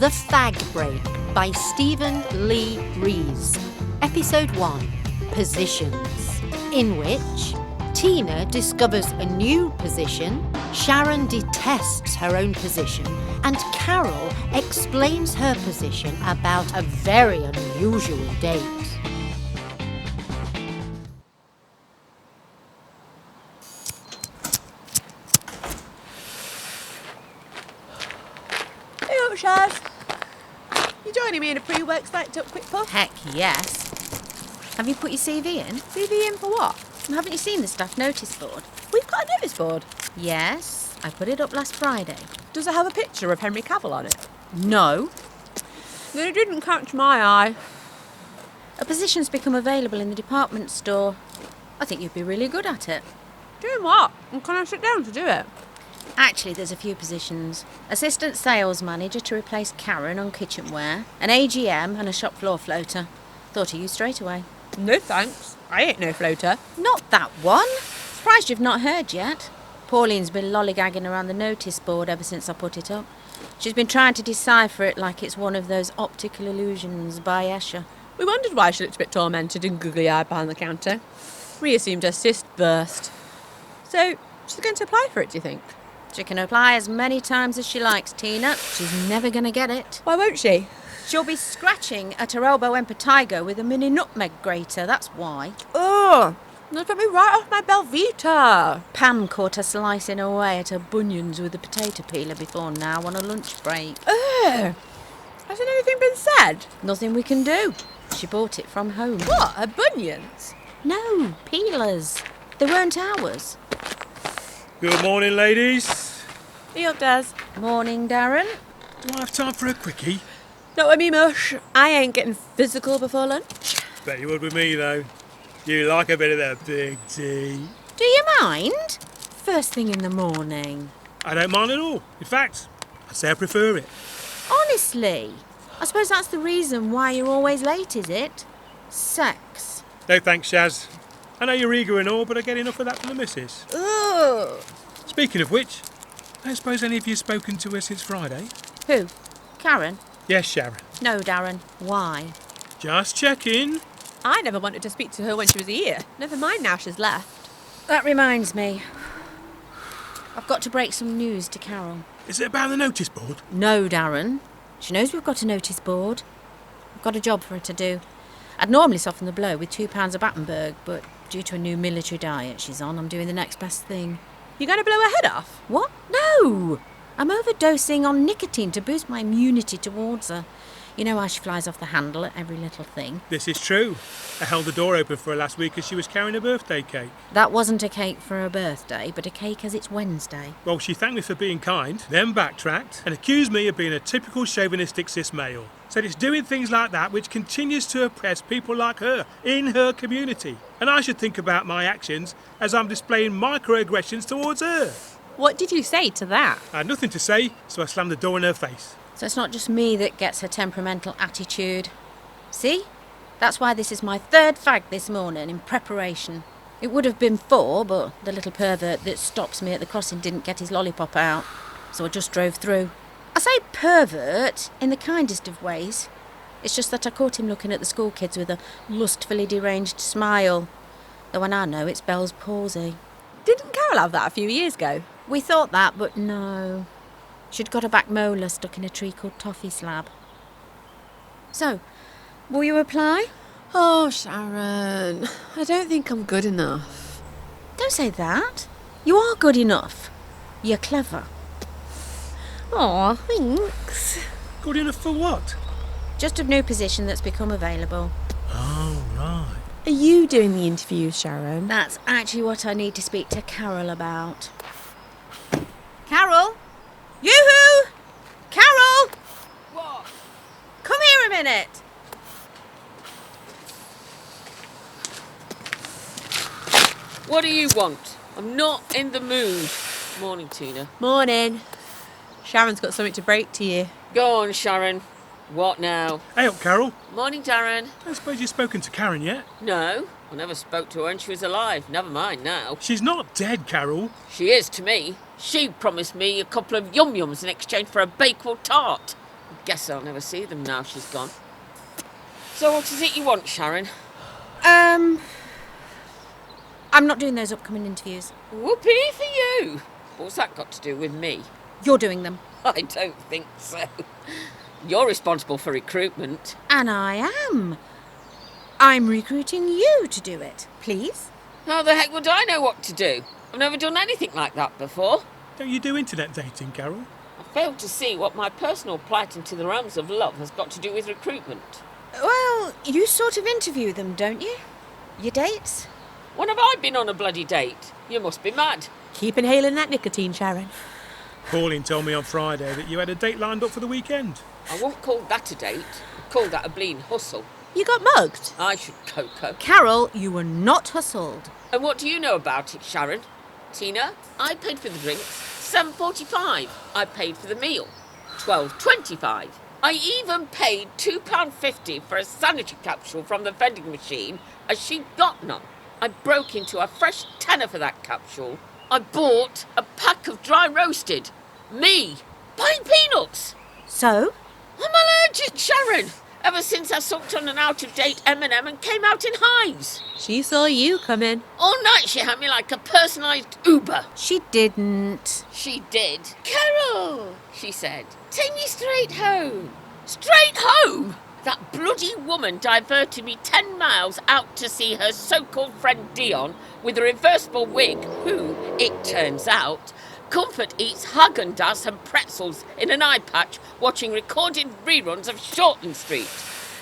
TheFagBreak by Stephen Lee Rees. Episode 1, Positions, in which Tina discovers a new position, Sharon detests her own position, and Carol explains her position about a very unusual date. Hey up, Shaz. You joining me in a pre-work spiked up quick puff? Heck yes. Have you put your CV in? CV in for what? Haven't you seen the staff notice board? We've got a notice board. Yes, I put it up last Friday. Does it have a picture of Henry Cavill on it? No. Then it didn't catch my eye. A position's become available in the department store. I think you'd be really good at it. Doing what? And can I sit down to do it? Actually, there's a few positions. Assistant sales manager to replace Karen on kitchenware, an AGM and a shop floor floater. Thought of you straight away. No thanks. I ain't no floater. Not that one. Surprised you've not heard yet. Pauline's been lollygagging around the notice board ever since I put it up. She's been trying to decipher it like it's one of those optical illusions by Escher. We wondered why she looked a bit tormented and googly-eyed behind the counter. We assumed her cyst burst. So, she's going to apply for it, do you think? She can apply as many times as she likes, Tina. She's never going to get it. Why won't she? She'll be scratching at her elbow impetigo with a mini nutmeg grater, that's why. Ugh! That got me right off my Belvita. Pam caught her slicing away at her bunions with a potato peeler before now on a lunch break. Ugh! Hasn't anything been said? Nothing we can do. She bought it from home. What? Her bunions? No, peelers. They weren't ours. Good morning, ladies. He up, Des. Morning, Darren. Do I have time for a quickie? Not with me, mush. I ain't getting physical before lunch. Bet you would with me, though. You like a bit of that big tea. Do you mind? First thing in the morning. I don't mind at all. In fact, I'd say I prefer it. Honestly, I suppose that's the reason why you're always late, is it? Sex. No thanks, Shaz. I know you're eager and all, but I get enough of that from the missus. Ugh. Speaking of which, I don't suppose any of you have spoken to her since Friday? Who? Karen? Yes, Sharon. No, Darren. Why? Just checking. I never wanted to speak to her when she was here. Never mind now she's left. That reminds me. I've got to break some news to Carol. Is it about the notice board? No, Darren. She knows we've got a notice board. I've got a job for her to do. I'd normally soften the blow with 2 pounds of Battenberg, but due to a new military diet she's on, I'm doing the next best thing. You going to blow her head off? What? No! I'm overdosing on nicotine to boost my immunity towards her. You know how she flies off the handle at every little thing? This is true. I held the door open for her last week as she was carrying a birthday cake. That wasn't a cake for her birthday, but a cake as it's Wednesday. Well, she thanked me for being kind, then backtracked, and accused me of being a typical chauvinistic cis male. Said it's doing things like that which continues to oppress people like her in her community. And I should think about my actions as I'm displaying microaggressions towards her. What did you say to that? I had nothing to say, so I slammed the door in her face. So it's not just me that gets her temperamental attitude. See? That's why this is my 3rd fag this morning in preparation. It would have been 4, but the little pervert that stops me at the crossing didn't get his lollipop out, so I just drove through. I say pervert in the kindest of ways. It's just that I caught him looking at the school kids with a lustfully deranged smile. Though I now know it's Bell's palsy. Didn't Carol have that a few years ago? We thought that, but no. She'd got a back molar stuck in a tree called Toffee Slab. So, will you apply? Oh, Sharon, I don't think I'm good enough. Don't say that. You are good enough. You're clever. Aw, thanks. Good enough for what? Just a new position that's become available. Oh, right. Are you doing the interviews, Sharon? That's actually what I need to speak to Carol about. Carol? Yoo-hoo! Carol! What? Come here a minute. What do you want? I'm not in the mood. Morning, Tina. Morning. Sharon's got something to break to you. Go on, Sharon. What now? Hey up, Carol. Morning, Darren. I don't suppose you've spoken to Karen yet? No, I never spoke to her when she was alive. Never mind now. She's not dead, Carol. She is to me. She promised me a couple of yum-yums in exchange for a Bakewell tart. Guess I'll never see them now she's gone. So what is it you want, Sharon? I'm not doing those upcoming interviews. Whoopee for you! What's that got to do with me? You're doing them. I don't think so. You're responsible for recruitment. And I am. I'm recruiting you to do it. Please? How the heck would I know what to do? I've never done anything like that before. Don't you do internet dating, Carol? I fail to see what my personal plight into the realms of love has got to do with recruitment. Well, you sort of interview them, don't you? Your dates? When have I been on a bloody date? You must be mad. Keep inhaling that nicotine, Sharon. Pauline told me on Friday that you had a date lined up for the weekend. I won't call that a date. Call that a blean hustle. You got mugged? I should cocoa. Carol, you were not hustled. And what do you know about it, Sharon? Tina, I paid for the drinks, £7.45. I paid for the meal, £12.25. I even paid £2.50 for a sanitary capsule from the vending machine, as she got none. I broke into a fresh tenner for that capsule. I bought a pack of dry roasted. Me, buying peanuts. So? I'm allergic, Sharon. Ever since I sucked on an out-of-date M&M and came out in hives. She saw you come in. All night she had me like a personalised Uber. She didn't. She did. Carol, she said, take me straight home. Straight home? That bloody woman diverted me 10 miles out to see her so-called friend Dion with a reversible wig, who, it turns out, comfort eats Häagen-Dazs and pretzels in an eye patch watching recorded reruns of Shortland Street.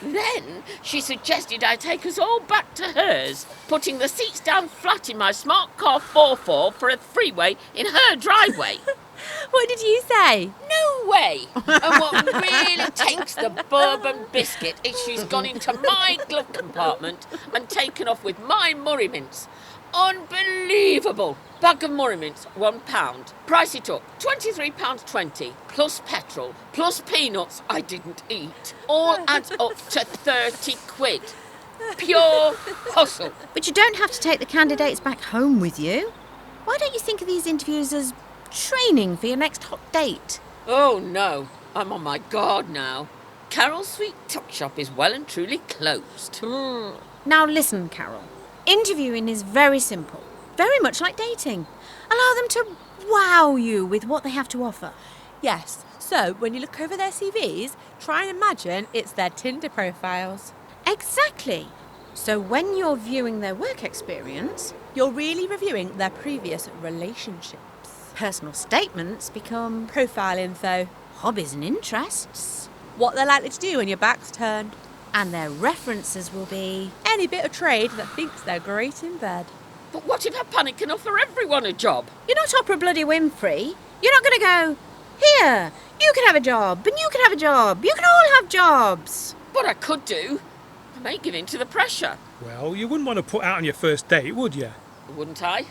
Then she suggested I take us all back to hers, putting the seats down flat in my smart car 4x4 for a freeway in her driveway. What did you say? No way! And what really takes the bourbon biscuit is she's gone into my glove compartment and taken off with my Murray mints. Unbelievable! Bag of Murray mints, £1. Price it up, £23.20, plus petrol, plus peanuts I didn't eat. All adds up to 30 quid. Pure hustle. But you don't have to take the candidates back home with you. Why don't you think of these interviews as training for your next hot date? Oh no, I'm on my guard now. Carol's Sweet Tuck Shop is well and truly closed. Now listen, Carol. Interviewing is very simple. Very much like dating. Allow them to wow you with what they have to offer. Yes. So when you look over their CVs, try and imagine it's their Tinder profiles. Exactly. So when you're viewing their work experience, You're really reviewing their previous relationships. personal statements become Profile info. hobbies and interests. What they're likely to do when your back's turned. And their references will be... Any bit of trade that thinks they're great in bed. But what if I panic and offer everyone a job? You're not Oprah bloody Winfrey. You're not going to go, here, you can have a job, and you can have a job. You can all have jobs. What I could do, I may give in to the pressure, Well, you wouldn't want to put out on your first date, would you? wouldn't I?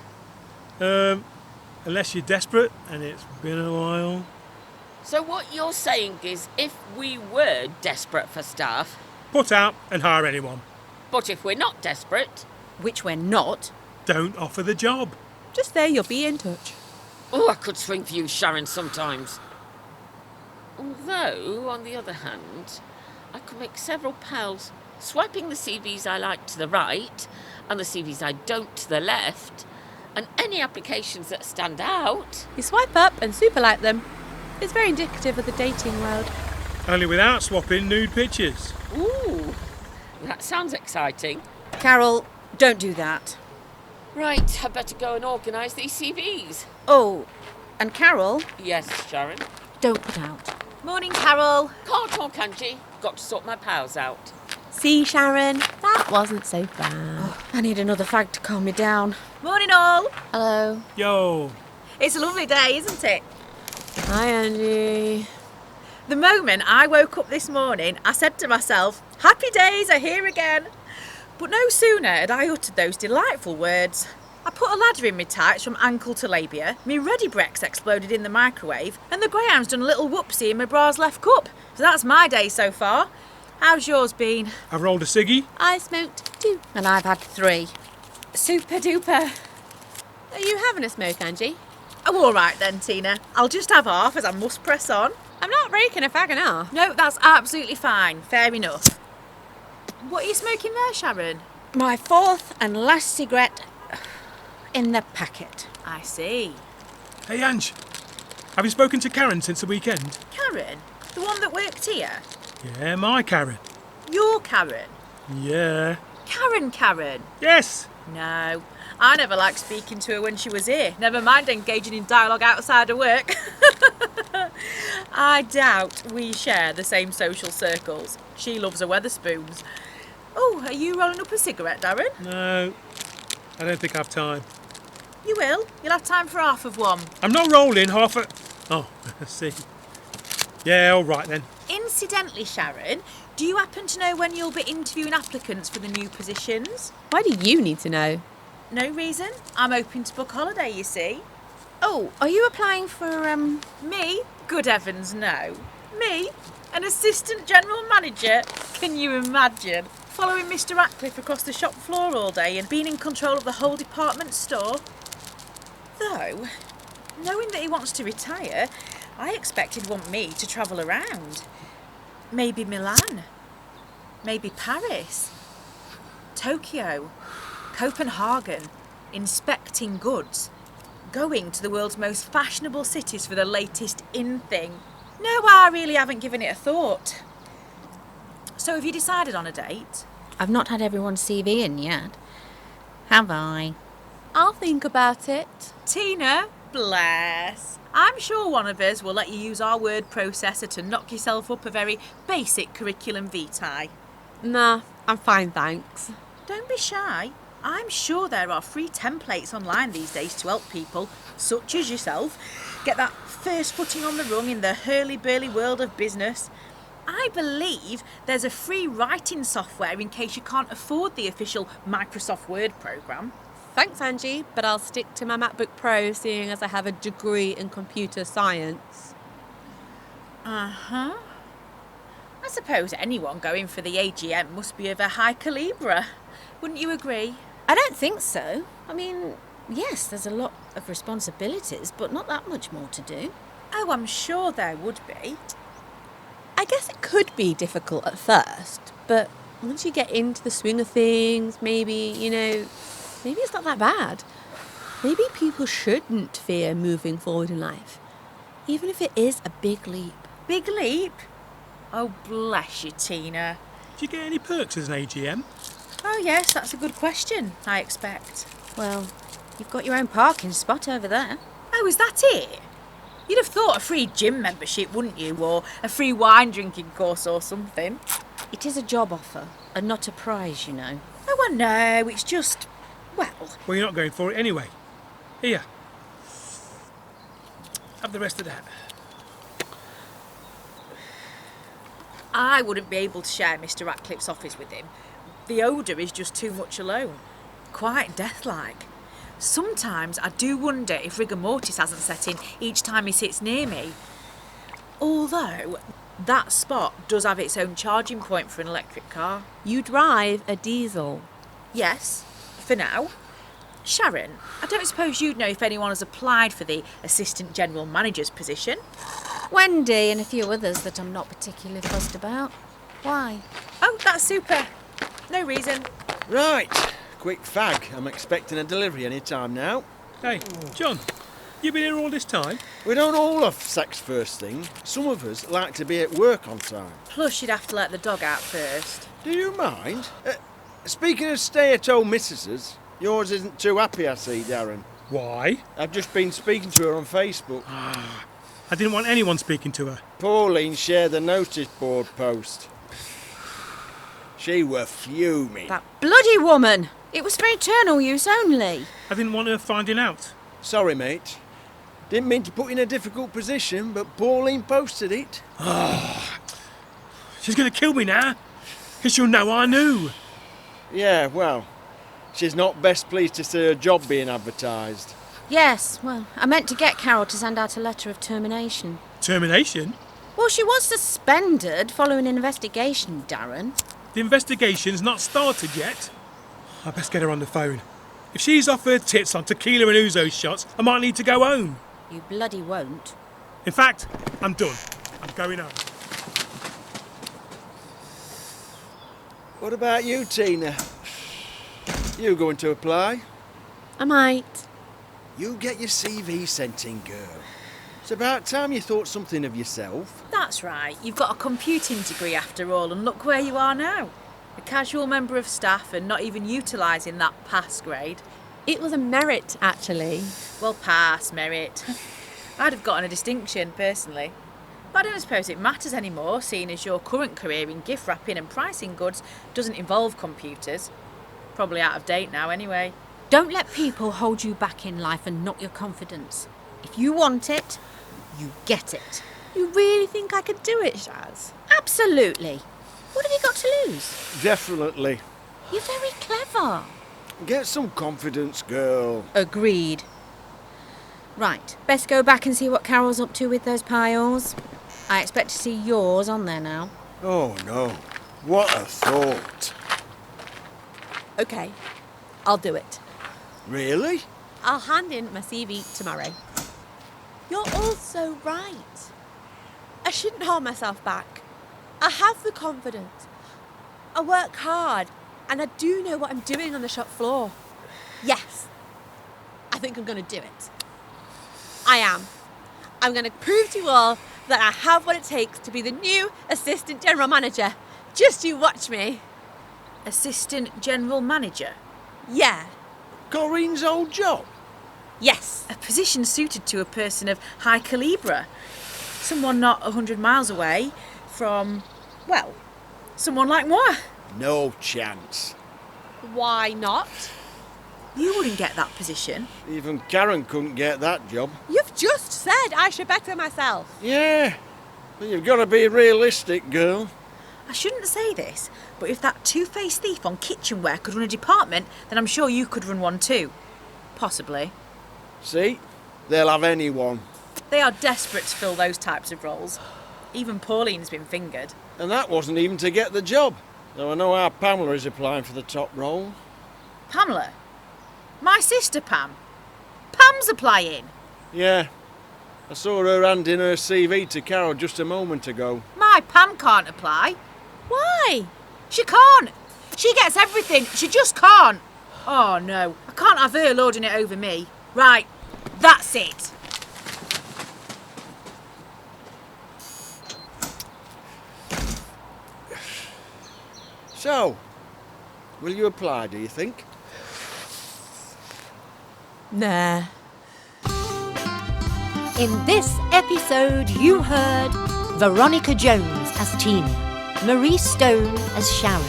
Unless you're desperate and it's been a while. So what you're saying is if we were desperate for staff, Put out and hire anyone. but if we're not desperate, Which we're not. Don't offer the job. Just say you'll be in touch. oh, I could swing for you, Sharon, sometimes. Although, on the other hand, I could make several pals swiping the CVs I like to the right and the CVs I don't to the left, and any applications that stand out. You swipe up and super like them. It's very indicative of the dating world. Only without swapping nude pictures. Ooh, that sounds exciting. Carol, don't do that. Right, I better go and organise these CVs. Oh, and Carol, Yes, Sharon. don't put out. Morning, Carol. Can't talk, Angie. Got to sort my pals out. See, Sharon, that wasn't so bad. I need another fag to calm me down. Morning all. Hello. Yo. It's a lovely day, isn't it? Hi, Angie. The moment I woke up this morning, I said to myself, happy days are here again. But no sooner had I uttered those delightful words, I put a ladder in my tights from ankle to labia, my ready breaks exploded in the microwave, and the Graham's done a little whoopsie in my bra's left cup. So that's my day so far. How's yours been? I've rolled a ciggy. I smoked 2. And I've had 3. Super duper. Are you having a smoke, Angie? Oh, all right then, Tina. I'll just have half as I must press on. I'm not breaking a fag enough. No, that's absolutely fine. Fair enough. What are you smoking there, Sharon? My fourth and last cigarette in the packet. I see. Hey, Ange. Have you spoken to Karen since the weekend? Karen? The one that worked here? Yeah, my Karen. Your Karen? Yeah. Karen? Yes. No. I never liked speaking to her when she was here. Never mind engaging in dialogue outside of work. I doubt we share the same social circles. She loves her Weatherspoons. Oh, are you rolling up a cigarette, Darren? No, I don't think I have time. You will. You'll have time for half of one. I'm not rolling half a... Oh, I see. Yeah, all right then. Incidentally, Sharon, do you happen to know when you'll be interviewing applicants for the new positions? Why do you need to know? No reason. I'm hoping to book holiday, you see. Oh, are you applying for, Me? Good heavens, no. Me? An assistant general manager? Can you imagine? Following Mr. Ratcliffe across the shop floor all day and being in control of the whole department store? Though, knowing that he wants to retire, I expect he'd want me to travel around. Maybe Milan. Maybe Paris. Tokyo. Copenhagen. Inspecting goods. Going to the world's most fashionable cities for the latest in thing. No, I really haven't given it a thought. So have you decided on a date? I've not had everyone's CV in yet. Have I? I'll think about it. Tina, bless. I'm sure one of us will let you use our word processor to knock yourself up a very basic curriculum vitae. Nah, I'm fine, thanks. Don't be shy. I'm sure there are free templates online these days to help people, such as yourself, get that first footing on the rung in the hurly-burly world of business. I believe there's a free writing software in case you can't afford the official Microsoft Word programme. Thanks, Angie, but I'll stick to my MacBook Pro, seeing as I have a degree in computer science. Uh-huh. I suppose anyone going for the AGM must be of a high calibre. Wouldn't you agree? I don't think so. I mean, yes, there's a lot of responsibilities, but not that much more to do. Oh, I'm sure there would be. I guess it could be difficult at first, but once you get into the swing of things, maybe it's not that bad. Maybe people shouldn't fear moving forward in life, even if it is a big leap. Big leap? Oh, bless you, Tina. Do you get any perks as an AGM? Oh, yes, that's a good question, I expect. Well, you've got your own parking spot over there. Oh, is that it? You'd have thought a free gym membership, wouldn't you? Or a free wine drinking course or something. It is a job offer, and not a prize, you know. Oh, I know, it's just, well... Well, you're not going for it anyway. Here. Have the rest of that. I wouldn't be able to share Mr. Ratcliffe's office with him. The odour is just too much alone. Quite death-like. Sometimes I do wonder if rigor mortis hasn't set in each time he sits near me. Although, that spot does have its own charging point for an electric car. You drive a diesel. Yes, for now. Sharon, I don't suppose you'd know if anyone has applied for the Assistant General Manager's position? Wendy and a few others that I'm not particularly fussed about. Why? Oh, that's super. No reason. Right, quick fag. I'm expecting a delivery any time now. Hey, John, you been here all this time? We don't all have sex first thing. Some of us like to be at work on time. Plus, you'd have to let the dog out first. Do you mind? Speaking of stay-at-home missuses, yours isn't too happy, I see, Darren. Why? I've just been speaking to her on Facebook. I didn't want anyone speaking to her. Pauline shared the notice board post. She were fuming. That bloody woman! It was for eternal use only. I didn't want her finding out. Sorry, mate. Didn't mean to put you in a difficult position, but Pauline posted it. She's going to kill me now, because she'll know I knew. Yeah, well, she's not best pleased to see her job being advertised. Yes, well, I meant to get Carol to send out a letter of termination. Termination? Well, she was suspended following an investigation, Darren. The investigation's not started yet. I best get her on the phone. If she's off her tits on tequila and ouzo shots, I might need to go home. You bloody won't. In fact, I'm done. I'm going home. What about you, Tina? You going to apply? I might. You get your CV sent in, girl. It's about time you thought something of yourself. That's right. You've got a computing degree after all, and look where you are now. A casual member of staff and not even utilising that pass grade. It was a merit, actually. Well, pass, merit. I'd have gotten a distinction, personally. But I don't suppose it matters anymore, seeing as your current career in gift wrapping and pricing goods doesn't involve computers. Probably out of date now, anyway. Don't let people hold you back in life and knock your confidence. If you want it, you get it. You really think I could do it, Shaz? Absolutely. What have you got to lose? Definitely. You're very clever. Get some confidence, girl. Agreed. Right, best go back and see what Carol's up to with those piles. I expect to see yours on there now. Oh, no. What a thought. OK, I'll do it. Really? I'll hand in my CV tomorrow. You're all so right. I shouldn't hold myself back. I have the confidence. I work hard, and I do know what I'm doing on the shop floor. Yes, I think I'm going to do it. I am. I'm going to prove to you all that I have what it takes to be the new Assistant General Manager. Just you watch me. Assistant General Manager? Yeah. Corinne's old job? Yes. A position suited to a person of high calibre. Someone not 100 miles away from, well, someone like moi. No chance. Why not? You wouldn't get that position. Even Karen couldn't get that job. You've just said I should better myself. Yeah, but you've got to be realistic, girl. I shouldn't say this, but if that two-faced thief on kitchenware could run a department, then I'm sure you could run one too. Possibly. See? They'll have anyone. They are desperate to fill those types of roles. Even Pauline's been fingered. And that wasn't even to get the job. Though I know our Pamela is applying for the top role. Pamela? My sister Pam? Pam's applying? Yeah. I saw her handing her CV to Carol just a moment ago. My Pam can't apply. Why? She can't. She gets everything. She just can't. Oh, no. I can't have her lording it over me. Right. That's it. So, will you apply, do you think? Nah. In this episode, you heard Veronica Jones as Tina, Marie Stone as Sharon,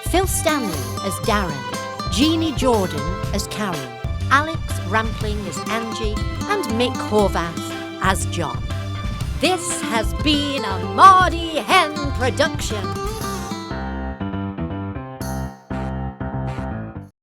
Phil Stanley as Darren, Jeannie Jordan as Karen, Alex Wrampling as Angie, and Mik Horvath as John. This has been a Marde Hen Production.